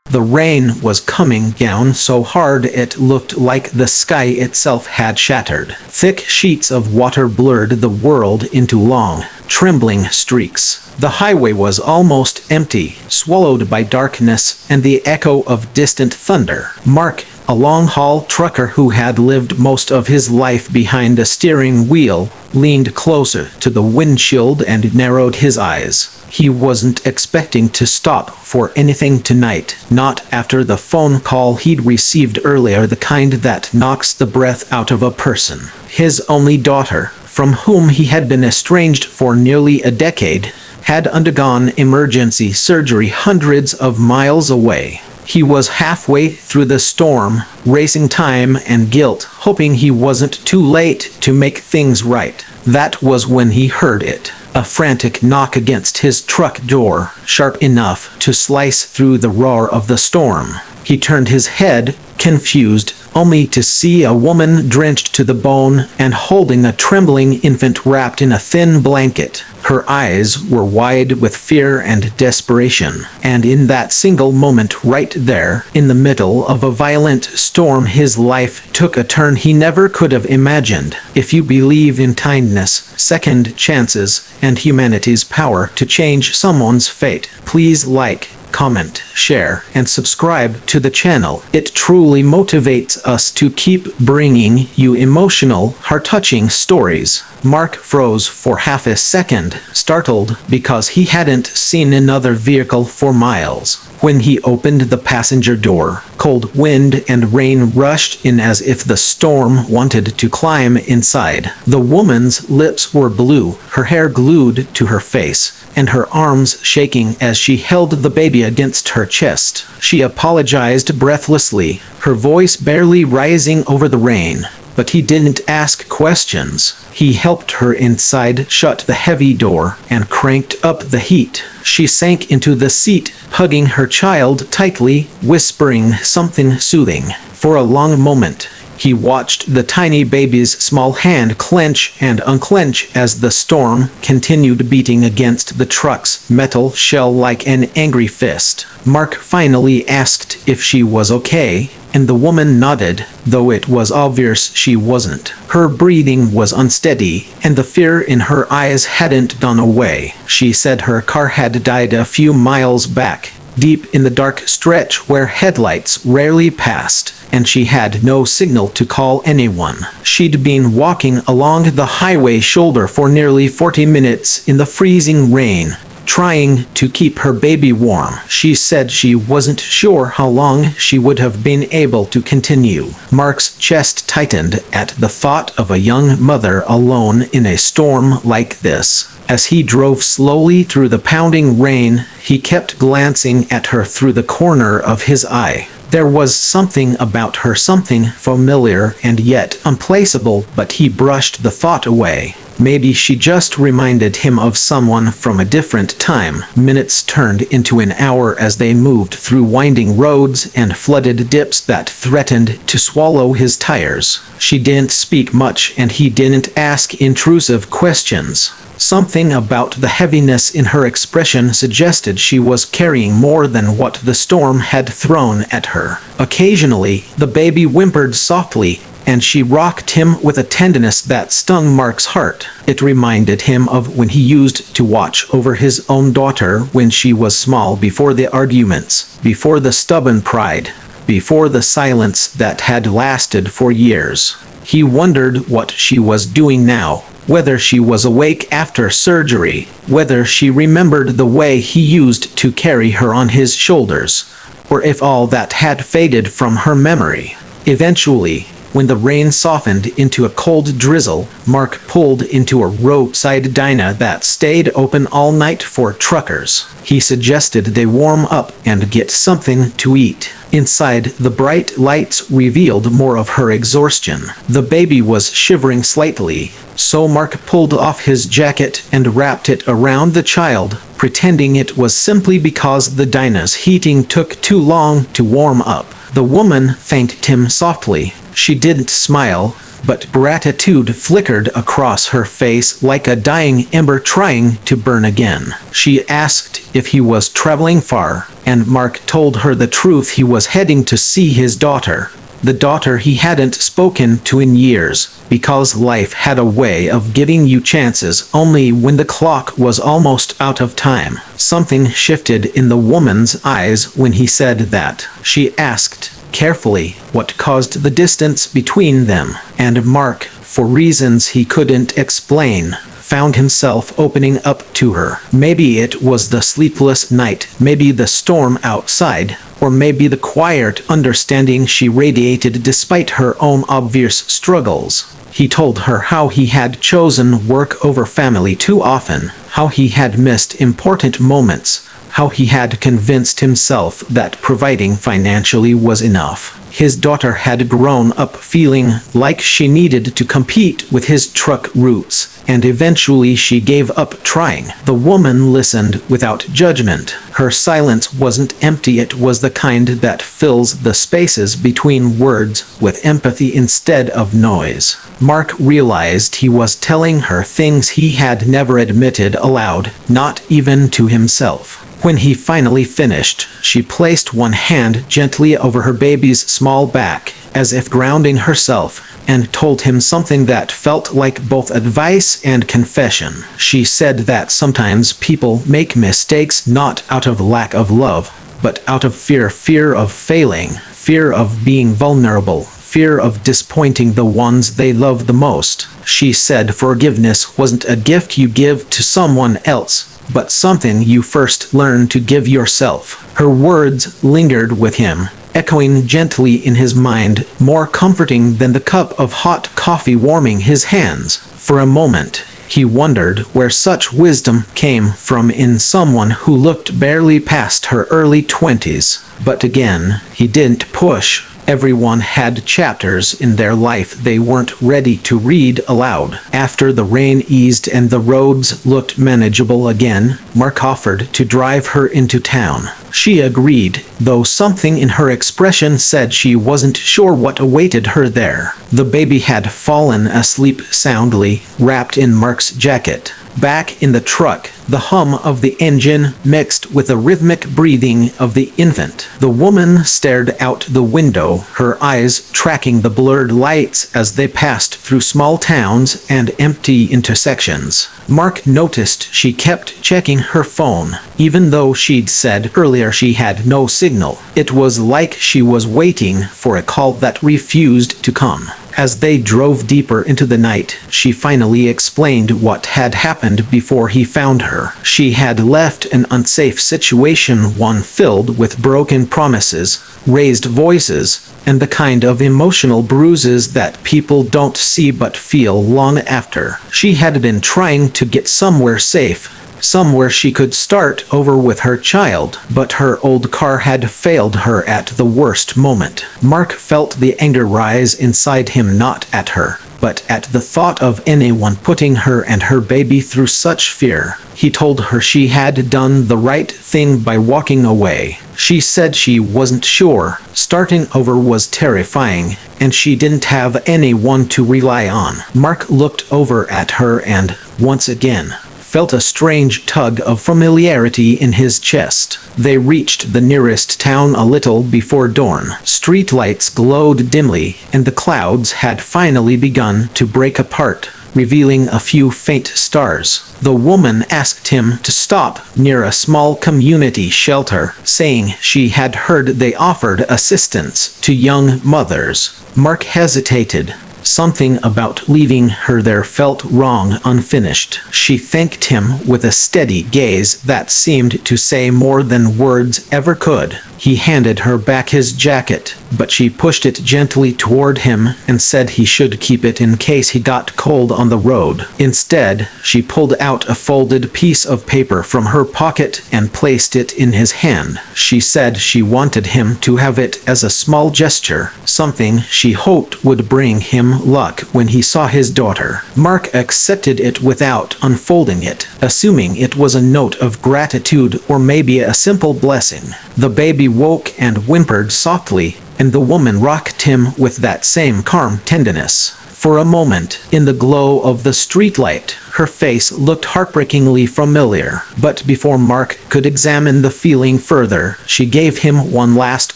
The rain was coming down so hard it looked like the sky itself had shattered. Thick sheets of water blurred the world into long, trembling streaks. The highway was almost empty, swallowed by darkness and the echo of distant thunder. Mark, a long-haul trucker who had lived most of his life behind a steering wheel, leaned closer to the windshield and narrowed his eyes. He wasn't expecting to stop for anything tonight, not after the phone call he'd received earlier, the kind that knocks the breath out of a person. His only daughter, from whom he had been estranged for nearly a decade, had undergone emergency surgery hundreds of miles away. He was halfway through the storm, racing time and guilt, hoping he wasn't too late to make things right. That was when he heard it. A frantic knock against his truck door, sharp enough to slice through the roar of the storm. He turned his head, confused, only to see a woman drenched to the bone and holding a trembling infant wrapped in a thin blanket. Her eyes were wide with fear and desperation, and in that single moment right there, in the middle of a violent storm, his life took a turn he never could have imagined. If you believe in kindness, second chances, and humanity's power to change someone's fate, please like, comment, share, and subscribe to the channel. It truly motivates us to keep bringing you emotional, heart-touching stories. Mark froze for half a second, startled because he hadn't seen another vehicle for miles. When he opened the passenger door, cold wind and rain rushed in as if the storm wanted to climb inside. The woman's lips were blue, her hair glued to her face, and her arms shaking as she held the baby against her chest. She apologized breathlessly, her voice barely rising over the rain. But he didn't ask questions. He helped her inside, shut the heavy door, and cranked up the heat. She sank into the seat, hugging her child tightly, whispering something soothing. For a long moment, he watched the tiny baby's small hand clench and unclench as the storm continued beating against the truck's metal shell like an angry fist. Mark finally asked if she was okay, and the woman nodded, though it was obvious she wasn't. Her breathing was unsteady, and the fear in her eyes hadn't gone away. She said her car had died a few miles back, deep in the dark stretch where headlights rarely passed, and she had no signal to call anyone. She'd been walking along the highway shoulder for nearly 40 minutes in the freezing rain, trying to keep her baby warm. She said she wasn't sure how long she would have been able to continue. Mark's chest tightened at the thought of a young mother alone in a storm like this. As he drove slowly through the pounding rain, he kept glancing at her through the corner of his eye. There was something about her, something familiar and yet unplaceable, but he brushed the thought away. Maybe she just reminded him of someone from a different time. Minutes turned into an hour as they moved through winding roads and flooded dips that threatened to swallow his tires. She didn't speak much and he didn't ask intrusive questions. Something about the heaviness in her expression suggested she was carrying more than what the storm had thrown at her. Occasionally, the baby whimpered softly, and she rocked him with a tenderness that stung Mark's heart. It reminded him of when he used to watch over his own daughter when she was small, before the arguments, before the stubborn pride, before the silence that had lasted for years. He wondered what she was doing now, whether she was awake after surgery, whether she remembered the way he used to carry her on his shoulders, or if all that had faded from her memory. Eventually, when the rain softened into a cold drizzle, Mark pulled into a roadside diner that stayed open all night for truckers. He suggested they warm up and get something to eat. Inside, the bright lights revealed more of her exhaustion. The baby was shivering slightly, so Mark pulled off his jacket and wrapped it around the child, pretending it was simply because the diner's heating took too long to warm up. The woman thanked him softly. She didn't smile, but gratitude flickered across her face like a dying ember trying to burn again. She asked if he was traveling far, and Mark told her the truth. He was heading to see his daughter. The daughter he hadn't spoken to in years, because life had a way of giving you chances only when the clock was almost out of time. Something shifted in the woman's eyes when he said that. She asked carefully what caused the distance between them, and Mark, for reasons he couldn't explain, found himself opening up to her. Maybe it was the sleepless night, maybe the storm outside, or maybe the quiet understanding she radiated despite her own obvious struggles. He told her how he had chosen work over family too often, how he had missed important moments, how he had convinced himself that providing financially was enough. His daughter had grown up feeling like she needed to compete with his truck routes, and eventually she gave up trying. The woman listened without judgment. Her silence wasn't empty, it was the kind that fills the spaces between words with empathy instead of noise. Mark realized he was telling her things he had never admitted aloud, not even to himself. When he finally finished, she placed one hand gently over her baby's small back, as if grounding herself, and told him something that felt like both advice and confession. She said that sometimes people make mistakes not out of lack of love, but out of fear of failing, fear of being vulnerable, fear of disappointing the ones they love the most. She said forgiveness wasn't a gift you give to someone else, but something you first learn to give yourself. Her words lingered with him, echoing gently in his mind, more comforting than the cup of hot coffee warming his hands. For a moment, he wondered where such wisdom came from in someone who looked barely past her early 20s. But again, he didn't push. Everyone had chapters in their life they weren't ready to read aloud. After the rain eased and the roads looked manageable again, Mark offered to drive her into town. She agreed, though something in her expression said she wasn't sure what awaited her there. The baby had fallen asleep soundly, wrapped in Mark's jacket. Back in the truck, the hum of the engine mixed with the rhythmic breathing of the infant. The woman stared out the window, her eyes tracking the blurred lights as they passed through small towns and empty intersections. Mark noticed she kept checking her phone, even though she'd said earlier she had no signal. It was like she was waiting for a call that refused to come. As they drove deeper into the night, she finally explained what had happened before he found her. She had left an unsafe situation, one filled with broken promises, raised voices, and the kind of emotional bruises that people don't see but feel long after. She had been trying to get somewhere safe, somewhere she could start over with her child, but her old car had failed her at the worst moment. Mark felt the anger rise inside him, not at her, but at the thought of anyone putting her and her baby through such fear. He told her she had done the right thing by walking away. She said she wasn't sure. Starting over was terrifying, and she didn't have anyone to rely on. Mark looked over at her and, once again, felt a strange tug of familiarity in his chest. They reached the nearest town a little before dawn. Streetlights glowed dimly, and the clouds had finally begun to break apart, revealing a few faint stars. The woman asked him to stop near a small community shelter, saying she had heard they offered assistance to young mothers. Mark hesitated. Something about leaving her there felt wrong, unfinished. She thanked him with a steady gaze that seemed to say more than words ever could. He handed her back his jacket, but she pushed it gently toward him and said he should keep it in case he got cold on the road. Instead, she pulled out a folded piece of paper from her pocket and placed it in his hand. She said she wanted him to have it as a small gesture, something she hoped would bring him luck when he saw his daughter. Mark accepted it without unfolding it, assuming it was a note of gratitude or maybe a simple blessing. The baby woke and whimpered softly, and the woman rocked him with that same calm tenderness. For a moment, in the glow of the streetlight, her face looked heartbreakingly familiar. But before Mark could examine the feeling further, she gave him one last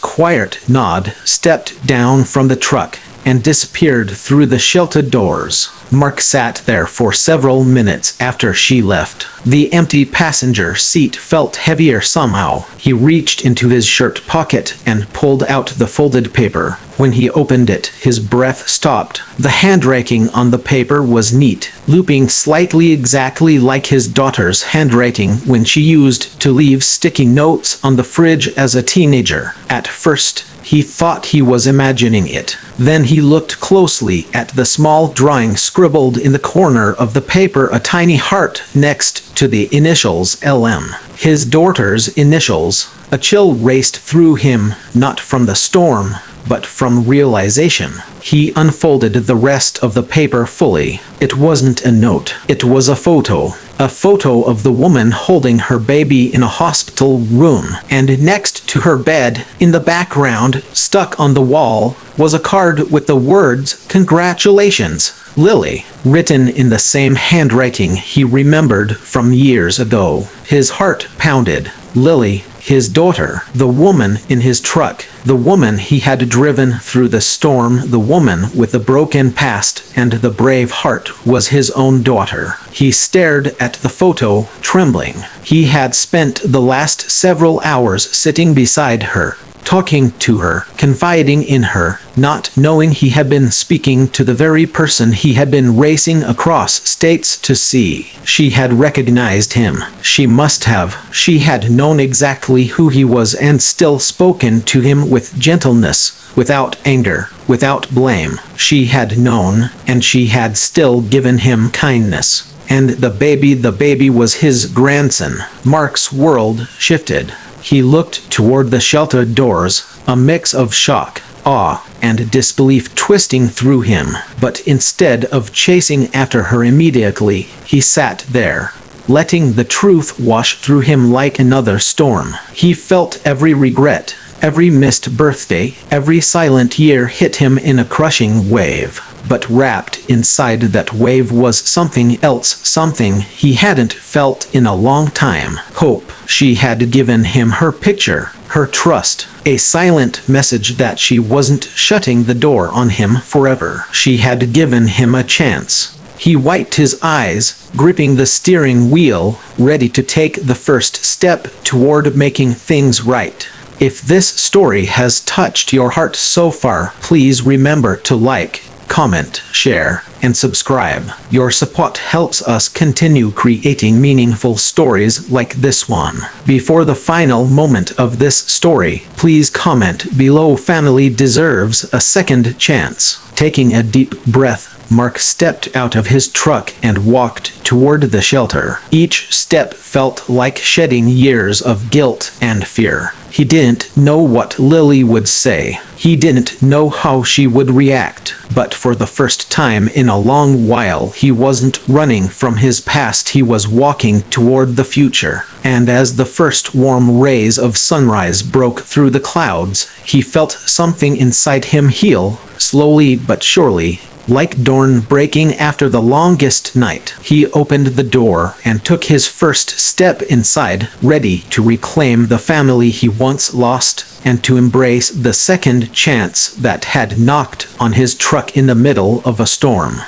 quiet nod, stepped down from the truck, and disappeared through the sheltered doors. Mark sat there for several minutes after she left. The empty passenger seat felt heavier somehow. He reached into his shirt pocket and pulled out the folded paper. When he opened it, his breath stopped. The handwriting on the paper was neat, looping slightly exactly like his daughter's handwriting when she used to leave sticky notes on the fridge as a teenager. At first, he thought he was imagining it. Then he looked closely at the small drawing scribbled in the corner of the paper, a tiny heart next to the initials LM. His daughter's initials. A chill raced through him, not from the storm, but from realization. He unfolded the rest of the paper fully. It wasn't a note. It was a photo. A photo of the woman holding her baby in a hospital room. And next to her bed, in the background, stuck on the wall, was a card with the words, "Congratulations, Lily," written in the same handwriting he remembered from years ago. His heart pounded. Lily, his daughter, the woman in his truck, the woman he had driven through the storm, the woman with the broken past and the brave heart was his own daughter. He stared at the photo, trembling. He had spent the last several hours sitting beside her, talking to her, confiding in her, not knowing he had been speaking to the very person he had been racing across states to see. She had recognized him. She must have. She had known exactly who he was and still spoken to him with gentleness, without anger, without blame. She had known, and she had still given him kindness. And the baby was his grandson. Mark's world shifted. He looked toward the sheltered doors, a mix of shock, awe, and disbelief twisting through him. But instead of chasing after her immediately, he sat there, letting the truth wash through him like another storm. He felt every regret, every missed birthday, every silent year hit him in a crushing wave. But wrapped inside that wave was something else, something he hadn't felt in a long time. Hope. She had given him her picture, her trust, a silent message that she wasn't shutting the door on him forever. She had given him a chance. He wiped his eyes, gripping the steering wheel, ready to take the first step toward making things right. If this story has touched your heart so far, please remember to like, comment, share, and subscribe. Your support helps us continue creating meaningful stories like this one. Before the final moment of this story, please comment below. Family deserves a second chance. Taking a deep breath, Mark stepped out of his truck and walked toward the shelter. Each step felt like shedding years of guilt and fear. He didn't know what Lily would say. He didn't know how she would react. But for the first time in a long while, he wasn't running from his past. He was walking toward the future. And as the first warm rays of sunrise broke through the clouds, he felt something inside him heal, slowly but surely, like dawn breaking after the longest night. He opened the door and took his first step inside, ready to reclaim the family he once lost and to embrace the second chance that had knocked on his truck in the middle of a storm.